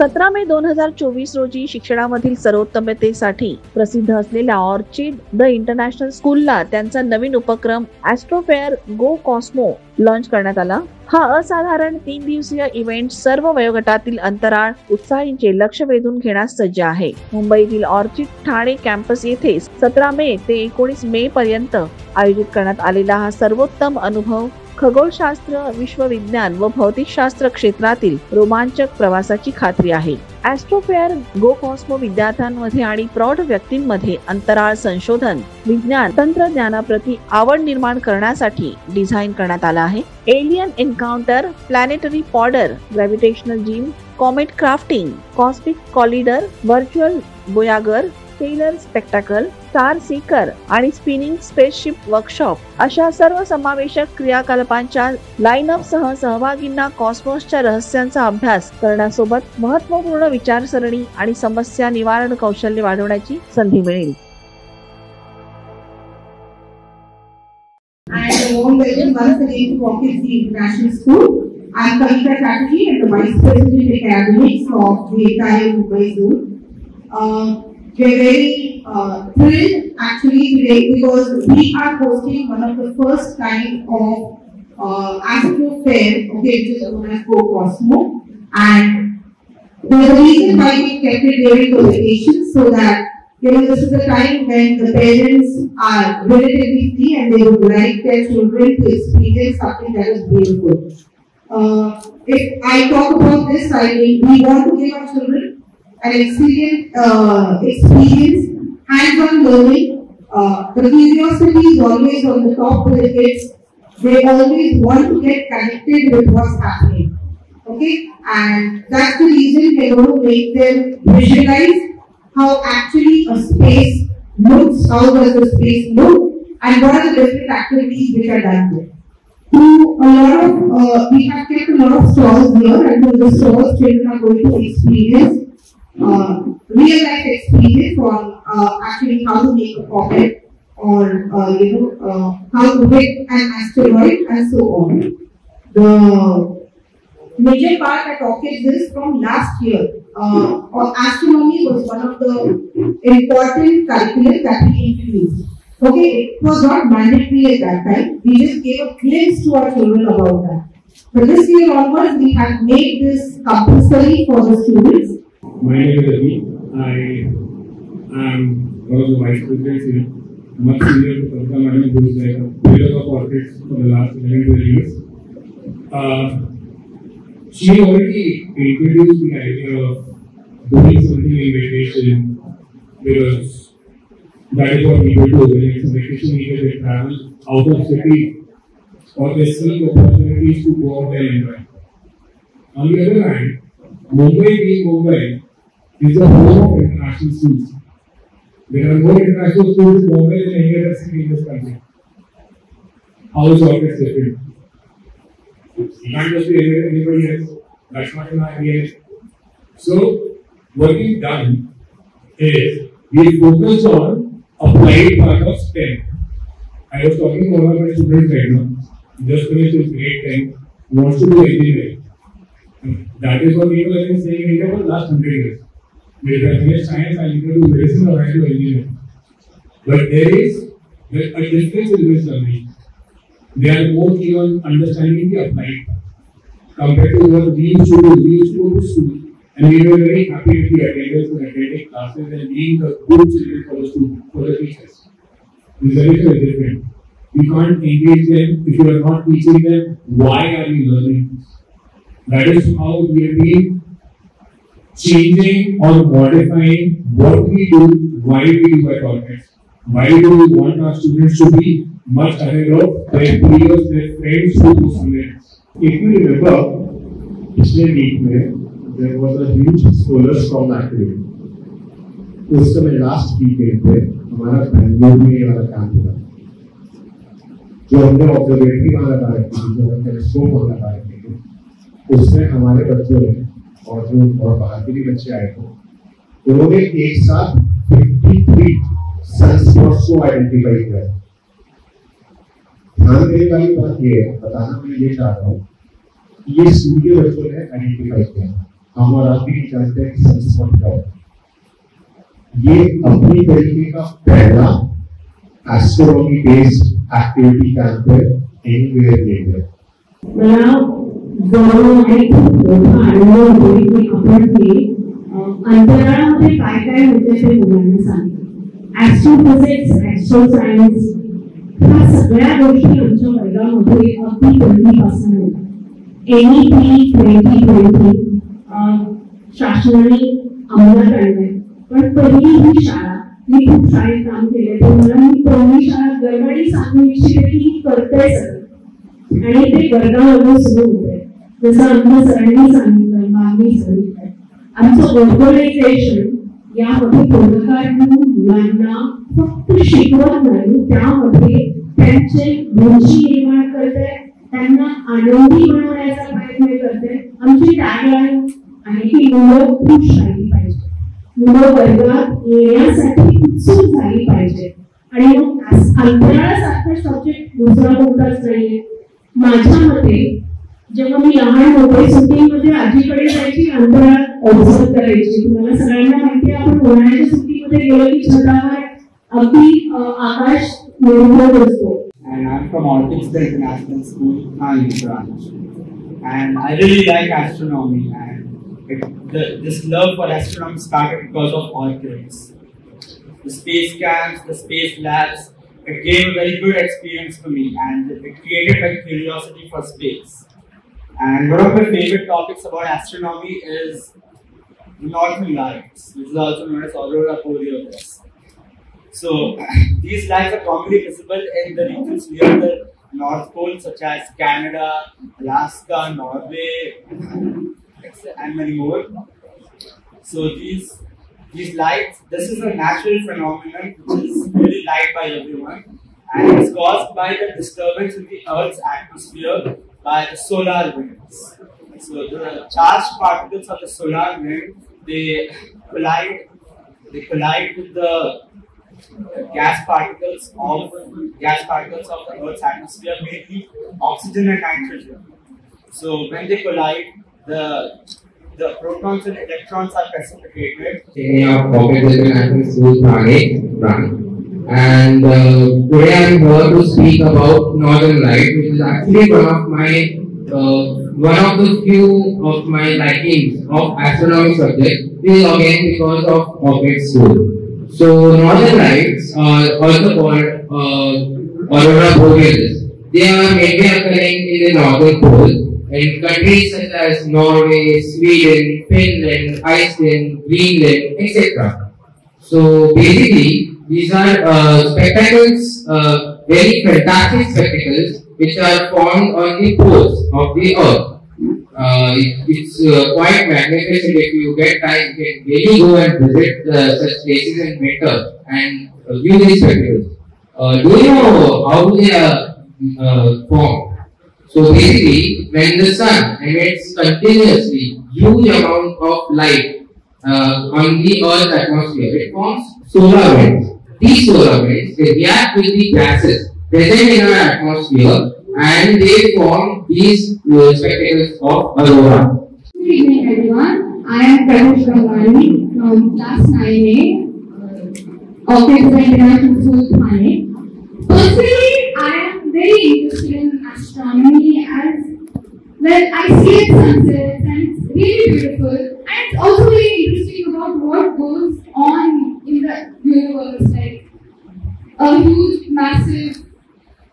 17 मे 2024 रोजी शिक्षणामधील सर्वोत्तमतेसाठी प्रसिद्ध असलेल्या ऑर्चिड द इंटरनॅशनल स्कूलला त्यांचा नवीन उपक्रम ॲस्ट्रोफेअर गो कॉस्मो लॉन्च करण्यात आला. हा असाधारण 3 दिवसीय इव्हेंट सर्व वयोगटातील अंतराळ उत्साहींचे लक्ष वेधून घेण्यास सज्ज आहे. मुंबईतील ऑर्चिड ठाणे कॅम्पस येथे 17 मे ते 19 मे पर्यंत आयोजित करण्यात आलेला हा सर्वोत्तम अनुभव खगोलशास्त्र, विश्वविज्ञान व भौतिकशास्त्र क्षेत्रातील रोमांचक प्रवासाची खात्री आहे. ॲस्ट्रोफेअर गो कॉस्मो विद्यार्थ्यांमध्ये आणि प्रौढ व्यक्तींमध्ये अंतराळ संशोधन, विज्ञान, तंत्रज्ञानाप्रती आवड निर्माण करण्यासाठी डिझाईन करण्यात आला आहे. Alien encounter, planetary powder, gravitational gym, comet crafting, cosmic collider, virtual बोयागर, स्टेलर स्पेक्टाकल, स्टार सीकर आणि स्पिनिंग स्पेसशिप वर्कशॉप अशा सर्व समावेशक क्रियाकलापांच्या लाईनअपसह सहभागींना कॉस्मोसच्या रहस्यांचा अभ्यास करण्यासोबत महत्त्वपूर्ण विचारसरणी आणि समस्या निवारण कौशल्य वाढवण्याची संधी मिळेल. I'm Kavita Chatterjee and the Vice President Academics of the entire Mumbai Zone. We're very thrilled actually today because we are hosting one of the first kind of Astro Fair, okay, which is known as Go Cosmo, and there's a reason why we kept it during the vacation, so that this is the time when the parents are relatively free and they would like their children to experience something that is beautiful. If I talk about this, we want to give our children an experience, hands-on learning. The curiosity is always on the top of the kids. They always want to get connected with what's happening. Okay, and that's the reason we want to make them visualize how actually a space looks, how does the space look, and what are the different activities which are done there. We have kept a lot of stalls here, and through the stalls children are going to experience real life experience on actually how to make a comet or how to hit an asteroid and so on. The major part that occurs is from last year. Astronomy was one of the important curriculum that we introduced. Okay, it was not mandatory at that time. We just gave a glimpse to our children about that. But this year onwards, we have made this compulsory for the students. My name is Ravi. I am one of the vice presidents here. Much senior to Kavita Madam, who is like a pillar of orchids for the last 11 years. She already introduced the idea of doing something in vacation, because that is what we will do. When it's a vacation, we will travel out of city, or there seek opportunities to go out and enjoy. On the other hand, Mumbai being Mumbai is the home of international schools. There are more international schools in Mumbai than any other city in this country. How is orchids different? You can't just be anybody else. That's not an idea. So, what we've done is we focus on applied part of STEM. I was talking to one of my students right now. Just finished his grade 10, wants to do engineering. That is what people have been saying in India for the last 100 years. If I finish science, I need to do medicine or I do engineering. But there is a difference in this learning. They are more keen on understanding the applied compared to what we used to do. We used to go to school and we were very happy with the attendance and attending classes and being the good children for the students, for the teachers. This is very different. You can't engage them if you are not teaching them why are you learning. That is how we have been changing or modifying what we do, why we do at orchids. Why do we want our students to be much ahead of their peers, their friends who do somewhere else? If you remember, पिछले week में there was a huge solar storm activity. उस समय last weekend पे हमारा बैंगलोर में ये वाला काम हुआ, जो हमने ऑब्जर्वेटरी वहाँ लगा रखी थी, जो हमने टेलीस्कोप वहाँ लगा रखे थे, उसमें हमारे बच्चों ने और जो और बाहर के भी बच्चे आए थे, उन्होंने एक साथ 53 सनस्पॉट्स को आइडेंटिफाई किया। ध्यान देने वाली बात ये है, बताना मैं ये चाह रहा हूँ, ये सूर्य बच्चों ने आइडेंटिफाई किया। हमारा भी जानते हैं संस्कृत का ये अपनी तरीके का पहला एस्ट्रोनॉमी बेस्ड एक्टिविटी कैंप है एनीवेयर इंडिया। मला जवळ एक मोठा आनंद होतो की आपण हे अंतराळामध्ये काय काय होते ते मुलांना सांगतो। ॲस्ट्रोफिजिक्स, ॲस्ट्रो सायन्स ह्या सगळ्या गोष्टी आमच्या वर्गामध्ये अगदी पहिलीपासून होतात। NEP 2020 शासनाने अंमलात आणलंय, पण पहिली ही शाळा मी खूप शाळेत काम केले तर मला मी पहिली शाळा गरवाडी सांगू इच्छिते की ही करते सगळं आणि ते वर्गामध्ये सुरू होते। जसं आमच्या सरांनी सांगितलं, मागणी सांगितलं, आमचं ऑर्गनायझेशन यामध्ये पुढाकार घेऊन मुलांना फक्त शिकवत नाही, त्यामध्ये त्यांचे रुची निर्माण करते, त्यांना आनंदी बनवण्याचा प्रयत्न करते। आमची टॅगलाईन आहे की मुलं खुश राहिली पाहिजे, मुलं वर्गात येण्यासाठी उत्सुक झाली पाहिजे। आणि मग अंतराळासारखा सब्जेक्ट दुसरा कोणताच नाहीये। माझ्या मते जेव्हा मी लहान होते सुट्टीमध्ये आजीकडे जायची, अंतराळात ऑब्झर्व करायची। तुम्हाला सगळ्यांना माहिती आहे आपण उन्हाळ्याच्या सुट्टीमध्ये गेलो की छतावर अगदी आकाश निर्मळ असतो। And I'm from Orchids International School, Thane branch. And I really like astronomy, and this love for astronomy started because of Orchids. The space camps, the space labs, it gave a very good experience for me, and it created my curiosity for space. And one of my favorite topics about astronomy is northern lights, which is also known as aurora borealis. So these lights are commonly visible in the regions near the North Pole, such as Canada, Alaska, Norway, and many more. So these lights, this is a natural phenomenon which is really liked by everyone, and it's caused by the disturbance in the Earth's atmosphere by the solar winds. So the charged particles of the solar wind, they collide with the gas particles of the Earth's atmosphere, mainly oxygen and nitrogen. So when they collide, the protons and electrons are precipitated. Of Orchids International School, Thane branch. And today I am here to speak about Northern Lights, which is actually one of the few of my likings of astronomy subject. This is again because of Orchid School. So Northern Lights are also called aurora borealis. They are mainly occurring in the northern pole in countries such as Norway, Sweden, Finland, Iceland, Greenland, etc. So basically, these are spectacles, very fantastic spectacles, which are formed on the poles of the Earth. It's quite magnificent. If you get time, you can really go and visit such places in winter and view these spectacles. Do you know how they are formed? So basically, when the sun emits continuously huge amount of light on the Earth's atmosphere, it forms solar winds. These solar winds, they react with the gases present in our atmosphere, and they form these spectacles of aurora. Good evening, everyone. I am Pranush Gangwani from class 9A, Orchids International School, Thane. Personally, I am very interested in astronomy as well. I see its sunsets and it's really beautiful, and it's also very interesting about what goes on in the universe, like a huge, massive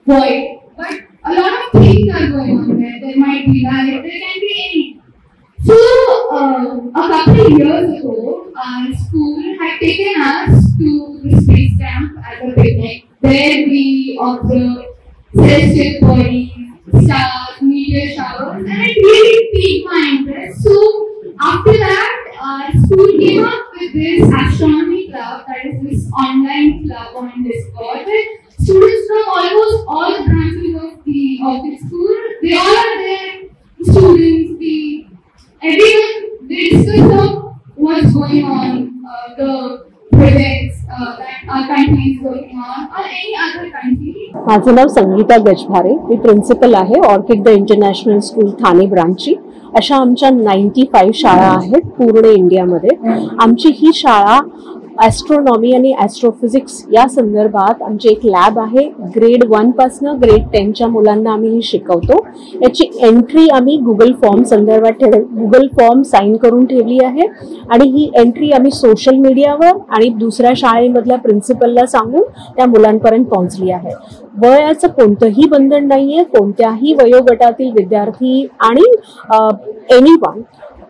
void. But a lot of things are going on there. There might be light, there can be any. So, a couple of years ago, our school had taken us to the space camp as a picnic. There we observed celestial bodies, stars, meteor showers, and it really piqued my interest. So, after that, our school came up with this astronomy club, that is this online club on Discord. Students from almost all the branches of the school, they all are there. Students, everyone, they discuss about what's going on, the projects that our country is working on, or any other country. माझं नाव संगीता गजभारे, मी principal आहे orchid the international school Thane ब्रांचची. अशा आमच्या 95 शाळा आहेत पूर्ण इंडियामध्ये. आमची ही शाळा ॲस्ट्रॉनॉमी आणि ॲस्ट्रोफिजिक्स या संदर्भात आमची एक लॅब आहे. ग्रेड 1 पासनं ग्रेड 10च्या मुलांना आम्ही ही शिकवतो. याची एंट्री आम्ही गुगल फॉर्म संदर्भात गुगल फॉर्म साईन करून ठेवली आहे आणि ही एंट्री आम्ही सोशल मीडियावर आणि दुसऱ्या शाळेमधल्या प्रिन्सिपलला सांगून त्या मुलांपर्यंत पोहोचली आहे. वयाचं कोणतंही बंधन नाहीये. कोणत्याही वयोगटातील विद्यार्थी आणि एनीवन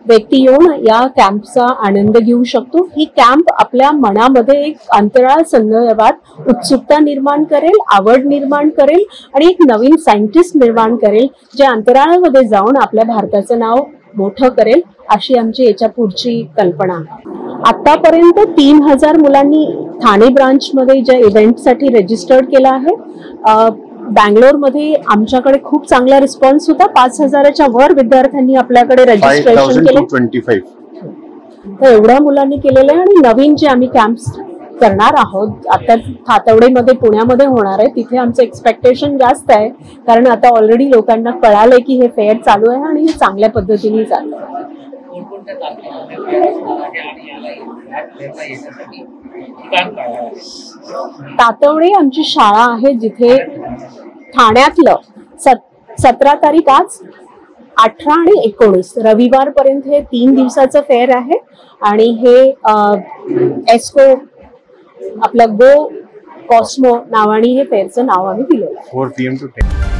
व्यक्ती येऊन या कॅम्पचा आनंद घेऊ शकतो. ही कॅम्प आपल्या मनामध्ये एक अंतराळ संदर्भात उत्सुकता निर्माण करेल, आवड निर्माण करेल आणि एक नवीन सायंटिस्ट निर्माण करेल जे अंतराळामध्ये जाऊन आपल्या भारताचं नाव मोठं करेल, अशी आमची याच्या पुढची कल्पना आहे. आतापर्यंत 3000 मुलांनी ठाणे ब्रांचमध्ये ज्या इव्हेंटसाठी रजिस्टर्ड केलं आहे. बँगलोरमध्ये आमच्याकडे खूप चांगला रिस्पॉन्स होता. 5000च्या वर विद्यार्थ्यांनी आपल्याकडे रजिस्ट्रेशन केले. तर एवढ्या मुलांनी केलेलं आहे. आणि नवीन जे आम्ही कॅम्प्स करणार आहोत आता थातवडेमध्ये पुण्यामध्ये होणार आहे, तिथे आमचं एक्सपेक्टेशन जास्त आहे कारण आता ऑलरेडी लोकांना कळालंय की हे फेअर चालू आहे आणि हे चांगल्या पद्धतीने चालू आहे. तातवडे आमची शाळा आहे जिथे ठाण्यातलं 17 तारीख आज 18 आणि 19 रविवारपर्यंत हे 3 दिवसाचं फेअर आहे. आणि हे एस्को आपलं गो कॉस्मो नावाने हे फेअरचं नाव आम्ही दिलेलं आहे. 4 PM to 10